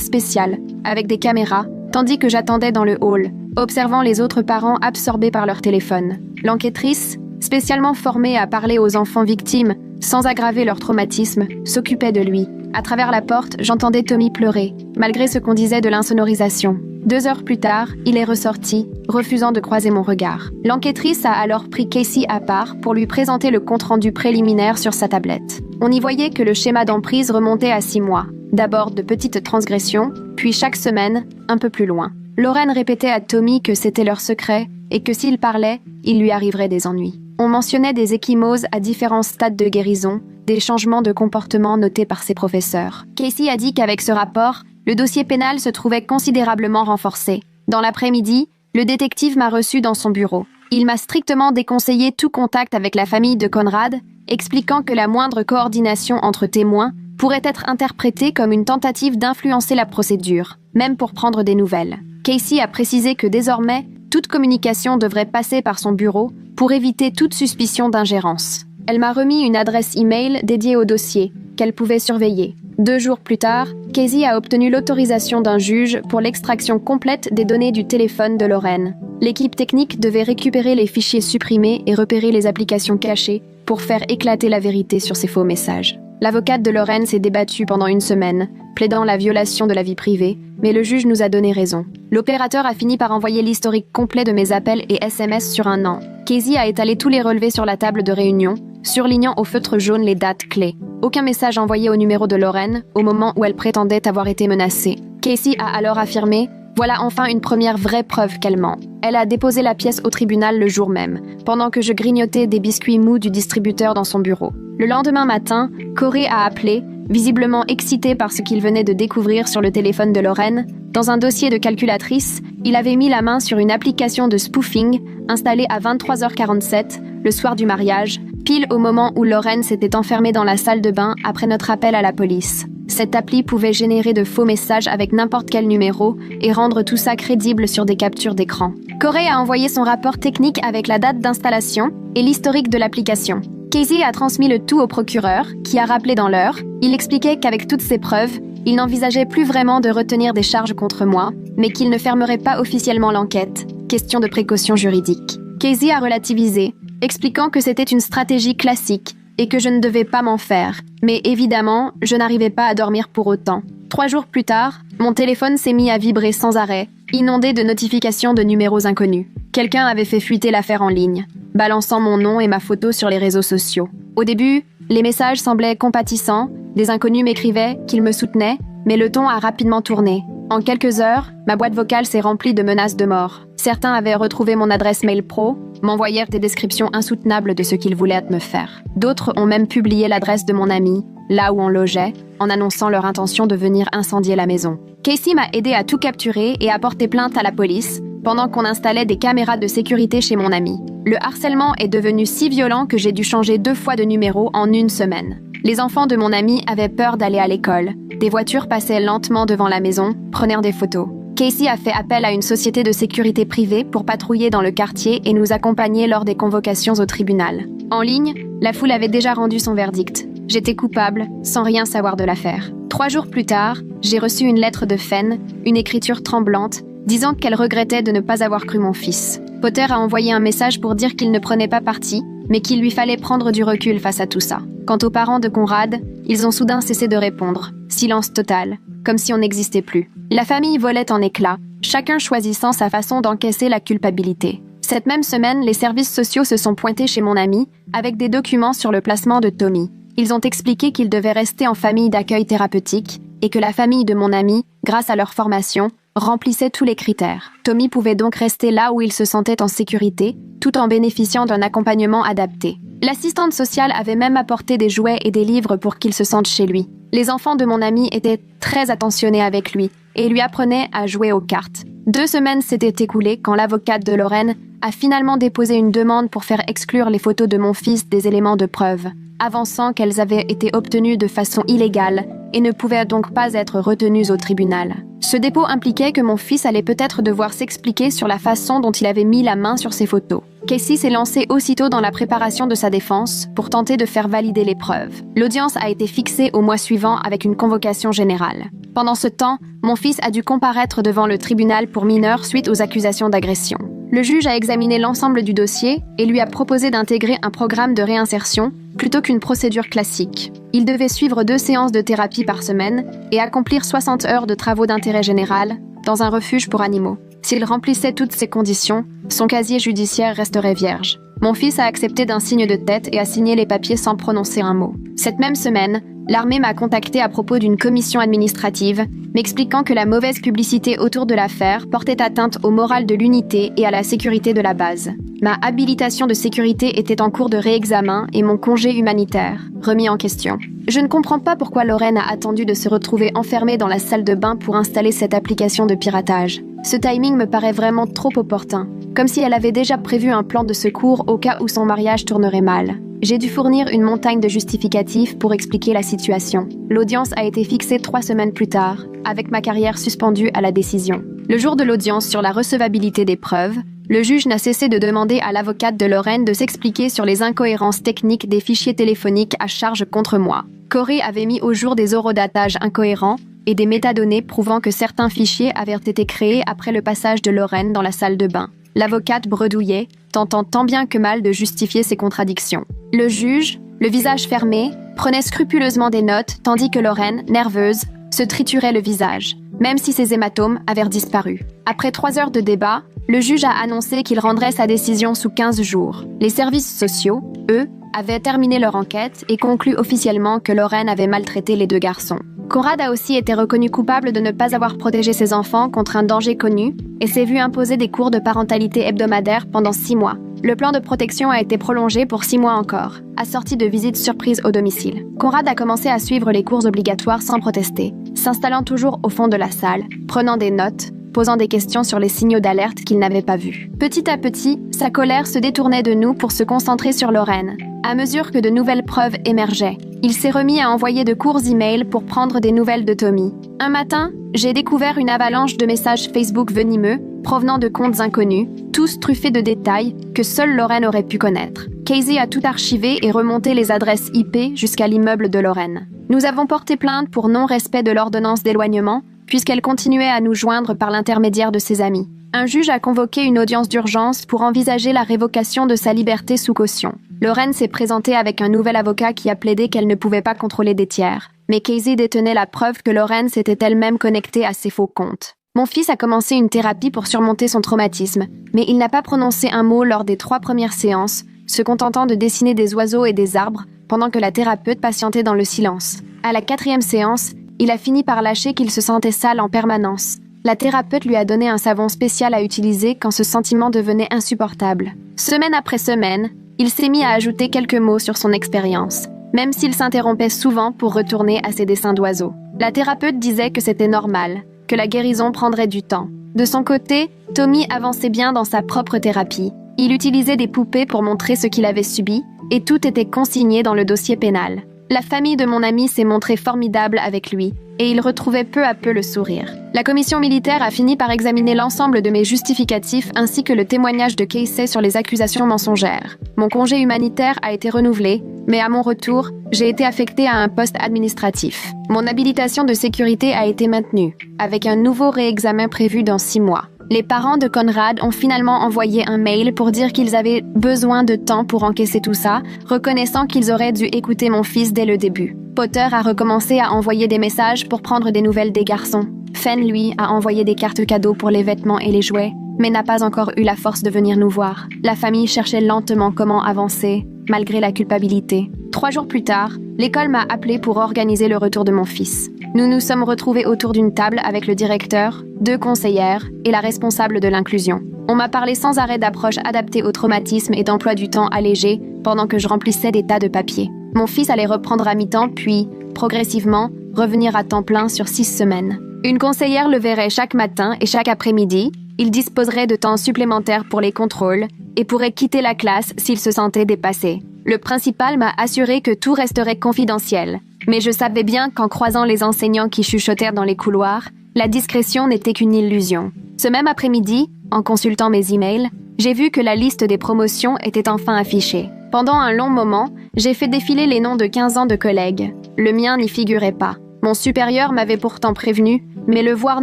Speaker 1: spéciale, avec des caméras, tandis que j'attendais dans le hall, observant les autres parents absorbés par leur téléphone. L'enquêtrice, spécialement formée à parler aux enfants victimes, sans aggraver leur traumatisme, s'occupait de lui. À travers la porte, j'entendais Tommy pleurer, malgré ce qu'on disait de l'insonorisation. 2 heures plus tard, il est ressorti, refusant de croiser mon regard. L'enquêtrice a alors pris Casey à part pour lui présenter le compte-rendu préliminaire sur sa tablette. On y voyait que le schéma d'emprise remontait à 6 mois. D'abord de petites transgressions, puis chaque semaine, un peu plus loin. Lorraine répétait à Tommy que c'était leur secret et que s'il parlait, il lui arriverait des ennuis. On mentionnait des ecchymoses à différents stades de guérison, des changements de comportement notés par ses professeurs. Casey a dit qu'avec ce rapport, le dossier pénal se trouvait considérablement renforcé. Dans l'après-midi, le détective m'a reçu dans son bureau. Il m'a strictement déconseillé tout contact avec la famille de Conrad, expliquant que la moindre coordination entre témoins pourrait être interprétée comme une tentative d'influencer la procédure, même pour prendre des nouvelles. Casey a précisé que désormais, toute communication devrait passer par son bureau pour éviter toute suspicion d'ingérence. Elle m'a remis une adresse e-mail dédiée au dossier, qu'elle pouvait surveiller. 2 jours plus tard, Casey a obtenu l'autorisation d'un juge pour l'extraction complète des données du téléphone de Lorraine. L'équipe technique devait récupérer les fichiers supprimés et repérer les applications cachées pour faire éclater la vérité sur ces faux messages. L'avocate de Lorraine s'est débattue pendant une semaine, plaidant la violation de la vie privée, mais le juge nous a donné raison. L'opérateur a fini par envoyer l'historique complet de mes appels et SMS sur un an. Casey a étalé tous les relevés sur la table de réunion, surlignant au feutre jaune les dates clés. Aucun message envoyé au numéro de Lorraine au moment où elle prétendait avoir été menacée. Casey a alors affirmé « Voilà enfin une première vraie preuve qu'elle ment ». Elle a déposé la pièce au tribunal le jour même, pendant que je grignotais des biscuits mous du distributeur dans son bureau. Le lendemain matin, Corey a appelé, visiblement excité par ce qu'il venait de découvrir sur le téléphone de Lorraine. Dans un dossier de calculatrice, il avait mis la main sur une application de spoofing installée à 23h47, le soir du mariage, pile au moment où Lorraine s'était enfermée dans la salle de bain après notre appel à la police. Cette appli pouvait générer de faux messages avec n'importe quel numéro et rendre tout ça crédible sur des captures d'écran. Corey a envoyé son rapport technique avec la date d'installation et l'historique de l'application. Casey a transmis le tout au procureur, qui a rappelé dans l'heure. Il expliquait qu'avec toutes ces preuves, il n'envisageait plus vraiment de retenir des charges contre moi, mais qu'il ne fermerait pas officiellement l'enquête. Question de précaution juridique. Casey a relativisé, expliquant que c'était une stratégie classique et que je ne devais pas m'en faire. Mais évidemment, je n'arrivais pas à dormir pour autant. 3 jours plus tard, mon téléphone s'est mis à vibrer sans arrêt, inondé de notifications de numéros inconnus. Quelqu'un avait fait fuiter l'affaire en ligne, balançant mon nom et ma photo sur les réseaux sociaux. Au début, les messages semblaient compatissants, des inconnus m'écrivaient qu'ils me soutenaient, mais le ton a rapidement tourné. En quelques heures, ma boîte vocale s'est remplie de menaces de mort. Certains avaient retrouvé mon adresse mail pro, m'envoyèrent des descriptions insoutenables de ce qu'ils voulaient me faire. D'autres ont même publié l'adresse de mon ami, là où on logeait, en annonçant leur intention de venir incendier la maison. Casey m'a aidé à tout capturer et à porter plainte à la police, pendant qu'on installait des caméras de sécurité chez mon ami. Le harcèlement est devenu si violent que j'ai dû changer 2 fois de numéro en une semaine. Les enfants de mon ami avaient peur d'aller à l'école. Des voitures passaient lentement devant la maison, prenant des photos. Casey a fait appel à une société de sécurité privée pour patrouiller dans le quartier et nous accompagner lors des convocations au tribunal. En ligne, la foule avait déjà rendu son verdict. J'étais coupable, sans rien savoir de l'affaire. 3 jours plus tard, j'ai reçu une lettre de Fen, une écriture tremblante, disant qu'elle regrettait de ne pas avoir cru mon fils. Potter a envoyé un message pour dire qu'il ne prenait pas parti, mais qu'il lui fallait prendre du recul face à tout ça. Quant aux parents de Conrad, ils ont soudain cessé de répondre. Silence total, comme si on n'existait plus. La famille volait en éclats, chacun choisissant sa façon d'encaisser la culpabilité. Cette même semaine, les services sociaux se sont pointés chez mon ami, avec des documents sur le placement de Tommy. Ils ont expliqué qu'il devait rester en famille d'accueil thérapeutique, et que la famille de mon ami, grâce à leur formation, remplissait tous les critères. Tommy pouvait donc rester là où il se sentait en sécurité, tout en bénéficiant d'un accompagnement adapté. L'assistante sociale avait même apporté des jouets et des livres pour qu'il se sente chez lui. Les enfants de mon ami étaient très attentionnés avec lui et lui apprenaient à jouer aux cartes. 2 semaines s'étaient écoulées quand l'avocate de Lorraine a finalement déposé une demande pour faire exclure les photos de mon fils des éléments de preuve, avançant qu'elles avaient été obtenues de façon illégale et ne pouvaient donc pas être retenues au tribunal. Ce dépôt impliquait que mon fils allait peut-être devoir s'expliquer sur la façon dont il avait mis la main sur ces photos. Casey s'est lancé aussitôt dans la préparation de sa défense pour tenter de faire valider les preuves. L'audience a été fixée au mois suivant avec une convocation générale. Pendant ce temps, mon fils a dû comparaître devant le tribunal pour mineurs suite aux accusations d'agression. Le juge a examiné l'ensemble du dossier et lui a proposé d'intégrer un programme de réinsertion plutôt qu'une procédure classique. Il devait suivre 2 séances de thérapie par semaine et accomplir 60 heures de travaux d'intérêt général dans un refuge pour animaux. S'il remplissait toutes ces conditions, son casier judiciaire resterait vierge. Mon fils a accepté d'un signe de tête et a signé les papiers sans prononcer un mot. Cette même semaine, l'armée m'a contacté à propos d'une commission administrative, m'expliquant que la mauvaise publicité autour de l'affaire portait atteinte au moral de l'unité et à la sécurité de la base. Ma habilitation de sécurité était en cours de réexamen et mon congé humanitaire, remis en question. Je ne comprends pas pourquoi Lorraine a attendu de se retrouver enfermée dans la salle de bain pour installer cette application de piratage. Ce timing me paraît vraiment trop opportun, comme si elle avait déjà prévu un plan de secours au cas où son mariage tournerait mal. J'ai dû fournir une montagne de justificatifs pour expliquer la situation. L'audience a été fixée 3 semaines plus tard, avec ma carrière suspendue à la décision. Le jour de l'audience sur la recevabilité des preuves, le juge n'a cessé de demander à l'avocate de Lorraine de s'expliquer sur les incohérences techniques des fichiers téléphoniques à charge contre moi. Corey avait mis au jour des horodatages incohérents et des métadonnées prouvant que certains fichiers avaient été créés après le passage de Lorraine dans la salle de bain. L'avocate bredouillait, tentant tant bien que mal de justifier ses contradictions. Le juge, le visage fermé, prenait scrupuleusement des notes, tandis que Lorraine, nerveuse, se triturait le visage, même si ses hématomes avaient disparu. Après 3 heures de débat, le juge a annoncé qu'il rendrait sa décision sous 15 jours. Les services sociaux, eux, avaient terminé leur enquête et conclu officiellement que Lorraine avait maltraité les 2 garçons. Conrad a aussi été reconnu coupable de ne pas avoir protégé ses enfants contre un danger connu et s'est vu imposer des cours de parentalité hebdomadaires pendant 6 mois. Le plan de protection a été prolongé pour 6 mois encore, assorti de visites surprises au domicile. Conrad a commencé à suivre les cours obligatoires sans protester, s'installant toujours au fond de la salle, prenant des notes, posant des questions sur les signaux d'alerte qu'il n'avait pas vus. Petit à petit, sa colère se détournait de nous pour se concentrer sur Lorraine. À mesure que de nouvelles preuves émergeaient, il s'est remis à envoyer de courts emails pour prendre des nouvelles de Tommy. Un matin, j'ai découvert une avalanche de messages Facebook venimeux provenant de comptes inconnus, tous truffés de détails que seule Lorraine aurait pu connaître. Casey a tout archivé et remonté les adresses IP jusqu'à l'immeuble de Lorraine. Nous avons porté plainte pour non-respect de l'ordonnance d'éloignement, puisqu'elle continuait à nous joindre par l'intermédiaire de ses amis. Un juge a convoqué une audience d'urgence pour envisager la révocation de sa liberté sous caution. Lorraine s'est présentée avec un nouvel avocat qui a plaidé qu'elle ne pouvait pas contrôler des tiers. Mais Casey détenait la preuve que Lorraine s'était elle-même connectée à ses faux comptes. Mon fils a commencé une thérapie pour surmonter son traumatisme, mais il n'a pas prononcé un mot lors des 3 premières séances, se contentant de dessiner des oiseaux et des arbres, pendant que la thérapeute patientait dans le silence. À la 4e séance, il a fini par lâcher qu'il se sentait sale en permanence. La thérapeute lui a donné un savon spécial à utiliser quand ce sentiment devenait insupportable. Semaine après semaine, il s'est mis à ajouter quelques mots sur son expérience, même s'il s'interrompait souvent pour retourner à ses dessins d'oiseaux. La thérapeute disait que c'était normal, que la guérison prendrait du temps. De son côté, Tommy avançait bien dans sa propre thérapie. Il utilisait des poupées pour montrer ce qu'il avait subi, et tout était consigné dans le dossier pénal. La famille de mon ami s'est montrée formidable avec lui, et il retrouvait peu à peu le sourire. La commission militaire a fini par examiner l'ensemble de mes justificatifs ainsi que le témoignage de Casey sur les accusations mensongères. Mon congé humanitaire a été renouvelé, mais à mon retour, j'ai été affectée à un poste administratif. Mon habilitation de sécurité a été maintenue, avec un nouveau réexamen prévu dans 6 mois. Les parents de Conrad ont finalement envoyé un mail pour dire qu'ils avaient besoin de temps pour encaisser tout ça, reconnaissant qu'ils auraient dû écouter mon fils dès le début. Potter a recommencé à envoyer des messages pour prendre des nouvelles des garçons. Fenn, lui, a envoyé des cartes cadeaux pour les vêtements et les jouets, mais n'a pas encore eu la force de venir nous voir. La famille cherchait lentement comment avancer, malgré la culpabilité. 3 jours plus tard, l'école m'a appelé pour organiser le retour de mon fils. Nous nous sommes retrouvés autour d'une table avec le directeur, 2 conseillères et la responsable de l'inclusion. On m'a parlé sans arrêt d'approches adaptées au traumatisme et d'emploi du temps allégé pendant que je remplissais des tas de papiers. Mon fils allait reprendre à mi-temps puis, progressivement, revenir à temps plein sur 6 semaines. Une conseillère le verrait chaque matin et chaque après-midi. Il disposerait de temps supplémentaire pour les contrôles et pourrait quitter la classe s'il se sentait dépassé. Le principal m'a assuré que tout resterait confidentiel. Mais je savais bien qu'en croisant les enseignants qui chuchotèrent dans les couloirs, la discrétion n'était qu'une illusion. Ce même après-midi, en consultant mes emails, j'ai vu que la liste des promotions était enfin affichée. Pendant un long moment, j'ai fait défiler les noms de 15 ans de collègues. Le mien n'y figurait pas. Mon supérieur m'avait pourtant prévenu, mais le voir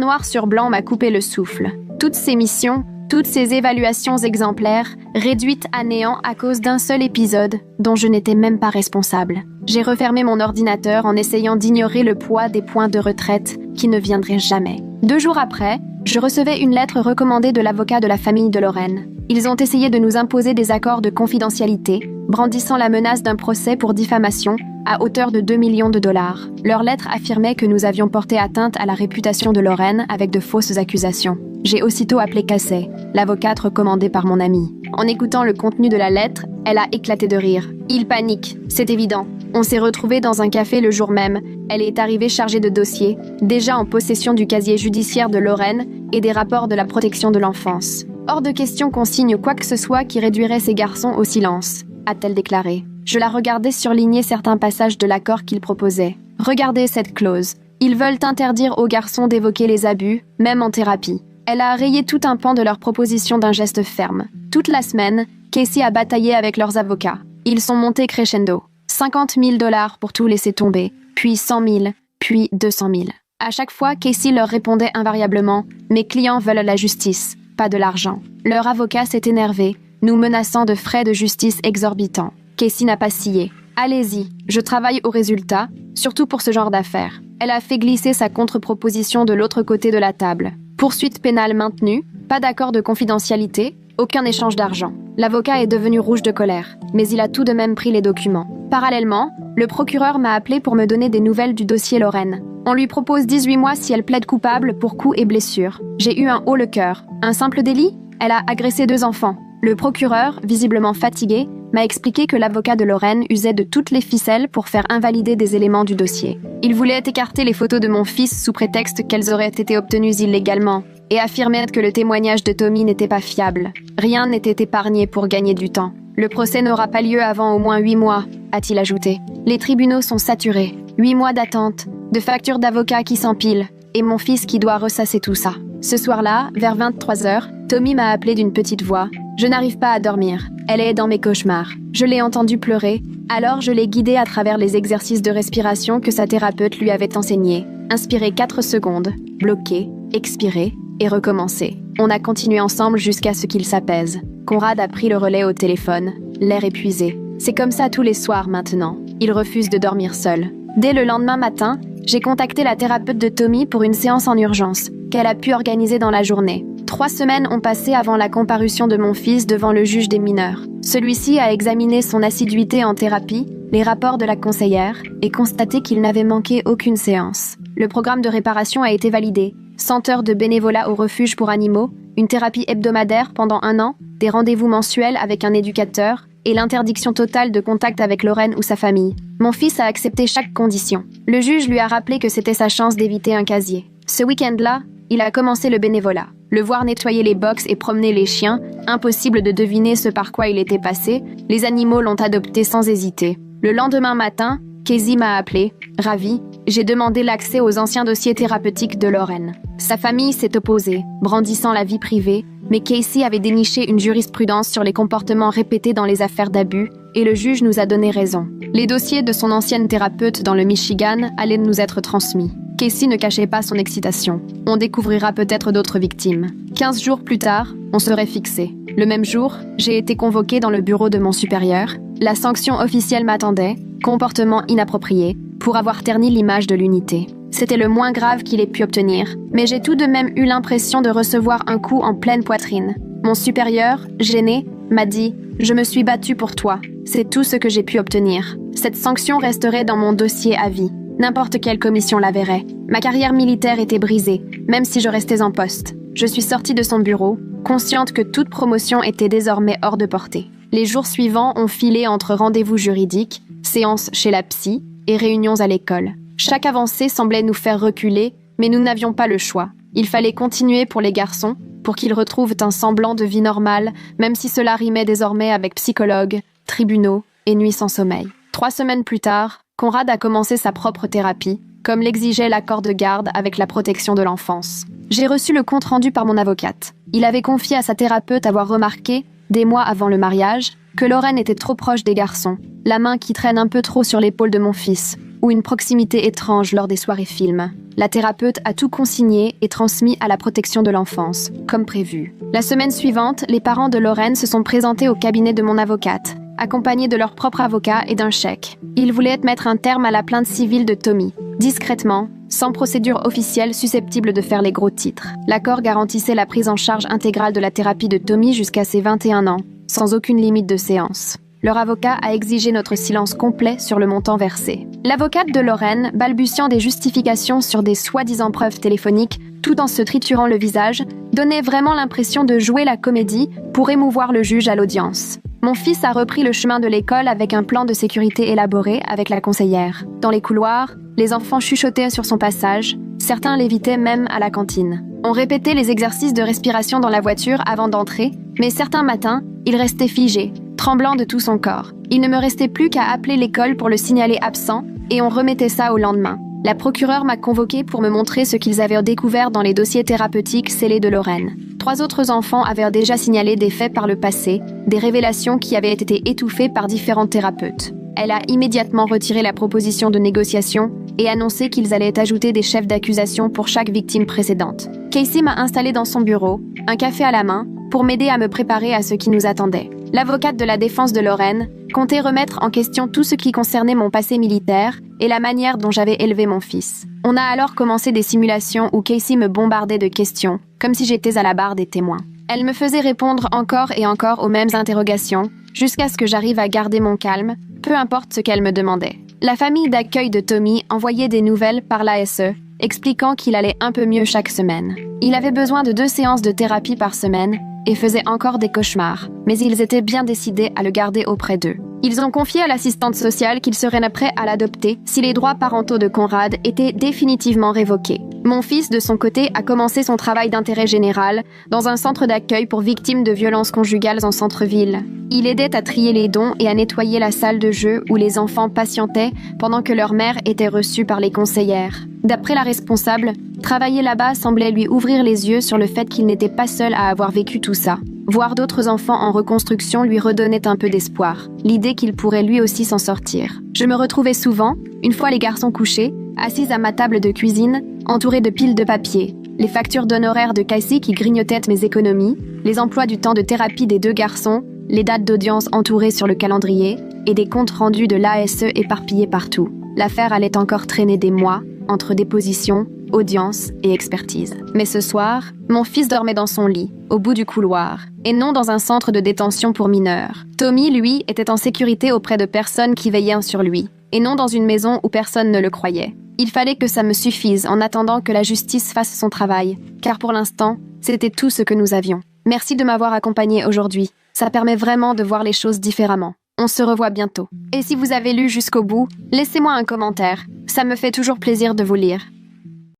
Speaker 1: noir sur blanc m'a coupé le souffle. Toutes ces missions, toutes ces évaluations exemplaires, réduites à néant à cause d'un seul épisode dont je n'étais même pas responsable. J'ai refermé mon ordinateur en essayant d'ignorer le poids des points de retraite qui ne viendraient jamais. 2 jours après, je recevais une lettre recommandée de l'avocat de la famille de Lorraine. Ils ont essayé de nous imposer des accords de confidentialité, brandissant la menace d'un procès pour diffamation à hauteur de 2 millions de dollars. Leur lettre affirmait que nous avions porté atteinte à la réputation de Lorraine avec de fausses accusations. J'ai aussitôt appelé Casey, l'avocate recommandée par mon amie. En écoutant le contenu de la lettre, elle a éclaté de rire. Il panique, c'est évident. On s'est retrouvés dans un café le jour même. Elle est arrivée chargée de dossiers, déjà en possession du casier judiciaire de Lorraine et des rapports de la protection de l'enfance. Hors de question qu'on signe quoi que ce soit qui réduirait ces garçons au silence, a-t-elle déclaré. Je la regardais surligner certains passages de l'accord qu'il proposait. Regardez cette clause. Ils veulent interdire aux garçons d'évoquer les abus, même en thérapie. Elle a rayé tout un pan de leur proposition d'un geste ferme. Toute la semaine, Casey a bataillé avec leurs avocats. Ils sont montés crescendo. 50 000 $ pour tout laisser tomber, puis 100 000, puis 200 000. À chaque fois, Casey leur répondait invariablement « Mes clients veulent la justice ». pas de l'argent. Leur avocat s'est énervé, nous menaçant de frais de justice exorbitants. Casey n'a pas scié. Allez-y, je travaille au résultat, surtout pour ce genre d'affaires. Elle a fait glisser sa contre-proposition de l'autre côté de la table. Poursuite pénale maintenue, pas d'accord de confidentialité, aucun échange d'argent. L'avocat est devenu rouge de colère, mais il a tout de même pris les documents. Parallèlement, le procureur m'a appelé pour me donner des nouvelles du dossier Lorraine. On lui propose 18 mois si elle plaide coupable pour coups et blessures. J'ai eu un haut le cœur. Un simple délit? Elle a agressé 2 enfants. Le procureur, visiblement fatigué, m'a expliqué que l'avocat de Lorraine usait de toutes les ficelles pour faire invalider des éléments du dossier. Il voulait écarter les photos de mon fils sous prétexte qu'elles auraient été obtenues illégalement et affirmait que le témoignage de Tommy n'était pas fiable. Rien n'était épargné pour gagner du temps. Le procès n'aura pas lieu avant au moins 8 mois, a-t-il ajouté. Les tribunaux sont saturés. 8 mois d'attente, de factures d'avocats qui s'empilent, et mon fils qui doit ressasser tout ça. Ce soir-là, vers 23h, Tommy m'a appelé d'une petite voix. Je n'arrive pas à dormir. Elle est dans mes cauchemars. Je l'ai entendu pleurer, alors je l'ai guidée à travers les exercices de respiration que sa thérapeute lui avait enseignés. Inspirer 4 secondes, bloquer, expirer et recommencer. On a continué ensemble jusqu'à ce qu'il s'apaise. Conrad a pris le relais au téléphone, l'air épuisé. C'est comme ça tous les soirs maintenant. Il refuse de dormir seul. Dès le lendemain matin, j'ai contacté la thérapeute de Tommy pour une séance en urgence, qu'elle a pu organiser dans la journée. 3 semaines ont passé avant la comparution de mon fils devant le juge des mineurs. Celui-ci a examiné son assiduité en thérapie, les rapports de la conseillère, et constaté qu'il n'avait manqué aucune séance. Le programme de réparation a été validé. 100 heures de bénévolat au refuge pour animaux, une thérapie hebdomadaire pendant 1 an, des rendez-vous mensuels avec un éducateur, et l'interdiction totale de contact avec Lorraine ou sa famille. Mon fils a accepté chaque condition. Le juge lui a rappelé que c'était sa chance d'éviter un casier. Ce week-end-là, il a commencé le bénévolat. Le voir nettoyer les box et promener les chiens, impossible de deviner ce par quoi il était passé, les animaux l'ont adopté sans hésiter. Le lendemain matin, Casey m'a appelé, ravie, j'ai demandé l'accès aux anciens dossiers thérapeutiques de Lorraine. Sa famille s'est opposée, brandissant la vie privée, mais Casey avait déniché une jurisprudence sur les comportements répétés dans les affaires d'abus, et le juge nous a donné raison. Les dossiers de son ancienne thérapeute dans le Michigan allaient nous être transmis. Casey ne cachait pas son excitation. On découvrira peut-être d'autres victimes. 15 jours plus tard, on serait fixé. Le même jour, j'ai été convoquée dans le bureau de mon supérieur. La sanction officielle m'attendait, comportement inapproprié, pour avoir terni l'image de l'unité. C'était le moins grave qu'il ait pu obtenir, mais j'ai tout de même eu l'impression de recevoir un coup en pleine poitrine. Mon supérieur, gêné, m'a dit « Je me suis battu pour toi. C'est tout ce que j'ai pu obtenir. Cette sanction resterait dans mon dossier à vie. N'importe quelle commission la verrait. Ma carrière militaire était brisée, même si je restais en poste. Je suis sortie de son bureau, consciente que toute promotion était désormais hors de portée. Les jours suivants ont filé entre rendez-vous juridiques, séances chez la psy et réunions à l'école. Chaque avancée semblait nous faire reculer, mais nous n'avions pas le choix. Il fallait continuer pour les garçons, pour qu'ils retrouvent un semblant de vie normale, même si cela rimait désormais avec psychologues, tribunaux et nuits sans sommeil. 3 semaines plus tard, Conrad a commencé sa propre thérapie, comme l'exigeait l'accord de garde avec la protection de l'enfance. J'ai reçu le compte-rendu par mon avocate. Il avait confié à sa thérapeute avoir remarqué, des mois avant le mariage, que Lorraine était trop proche des garçons, la main qui traîne un peu trop sur l'épaule de mon fils, ou une proximité étrange lors des soirées films. La thérapeute a tout consigné et transmis à la protection de l'enfance, comme prévu. La semaine suivante, les parents de Lorraine se sont présentés au cabinet de mon avocate, accompagnés de leur propre avocat et d'un chèque. Ils voulaient mettre un terme à la plainte civile de Tommy, discrètement, sans procédure officielle susceptible de faire les gros titres. L'accord garantissait la prise en charge intégrale de la thérapie de Tommy jusqu'à ses 21 ans, sans aucune limite de séance. Leur avocat a exigé notre silence complet sur le montant versé. L'avocate de Lorraine, balbutiant des justifications sur des soi-disant preuves téléphoniques, tout en se triturant le visage, donnait vraiment l'impression de jouer la comédie pour émouvoir le juge à l'audience. Mon fils a repris le chemin de l'école avec un plan de sécurité élaboré avec la conseillère. Dans les couloirs, les enfants chuchotaient sur son passage, certains l'évitaient même à la cantine. On répétait les exercices de respiration dans la voiture avant d'entrer, mais certains matins, il restait figé, tremblant de tout son corps. Il ne me restait plus qu'à appeler l'école pour le signaler absent, et on remettait ça au lendemain. La procureure m'a convoqué pour me montrer ce qu'ils avaient découvert dans les dossiers thérapeutiques scellés de Lorraine. 3 autres enfants avaient déjà signalé des faits par le passé, des révélations qui avaient été étouffées par différents thérapeutes. Elle a immédiatement retiré la proposition de négociation et annoncé qu'ils allaient ajouter des chefs d'accusation pour chaque victime précédente. Casey m'a installé dans son bureau, un café à la main, pour m'aider à me préparer à ce qui nous attendait. L'avocate de la défense de Lorraine comptait remettre en question tout ce qui concernait mon passé militaire et la manière dont j'avais élevé mon fils. On a alors commencé des simulations où Casey me bombardait de questions, comme si j'étais à la barre des témoins. Elle me faisait répondre encore et encore aux mêmes interrogations, jusqu'à ce que j'arrive à garder mon calme, peu importe ce qu'elle me demandait. La famille d'accueil de Tommy envoyait des nouvelles par l'ASE, expliquant qu'il allait un peu mieux chaque semaine. Il avait besoin de 2 séances de thérapie par semaine et faisait encore des cauchemars, mais ils étaient bien décidés à le garder auprès d'eux. Ils ont confié à l'assistante sociale qu'ils seraient prêts à l'adopter si les droits parentaux de Conrad étaient définitivement révoqués. Mon fils, de son côté, a commencé son travail d'intérêt général dans un centre d'accueil pour victimes de violences conjugales en centre-ville. Il aidait à trier les dons et à nettoyer la salle de jeu où les enfants patientaient pendant que leur mère était reçue par les conseillères. D'après la responsable, travailler là-bas semblait lui ouvrir les yeux sur le fait qu'il n'était pas seul à avoir vécu tout ça. Voir d'autres enfants en reconstruction lui redonnait un peu d'espoir, l'idée qu'il pourrait lui aussi s'en sortir. Je me retrouvais souvent, une fois les garçons couchés, assise à ma table de cuisine, entourée de piles de papier, les factures d'honoraires de Casey qui grignotaient mes économies, les emplois du temps de thérapie des 2 garçons, les dates d'audience entourées sur le calendrier et des comptes rendus de l'ASE éparpillés partout. L'affaire allait encore traîner des mois, entre dépositions, audiences et expertise. Mais ce soir, mon fils dormait dans son lit, au bout du couloir, et non dans un centre de détention pour mineurs. Tommy, lui, était en sécurité auprès de personnes qui veillaient sur lui, et non dans une maison où personne ne le croyait. Il fallait que ça me suffise en attendant que la justice fasse son travail, car pour l'instant, c'était tout ce que nous avions. Merci de m'avoir accompagné aujourd'hui. Ça permet vraiment de voir les choses différemment. On se revoit bientôt. Et si vous avez lu jusqu'au bout, laissez-moi un commentaire. Ça me fait toujours plaisir de vous lire.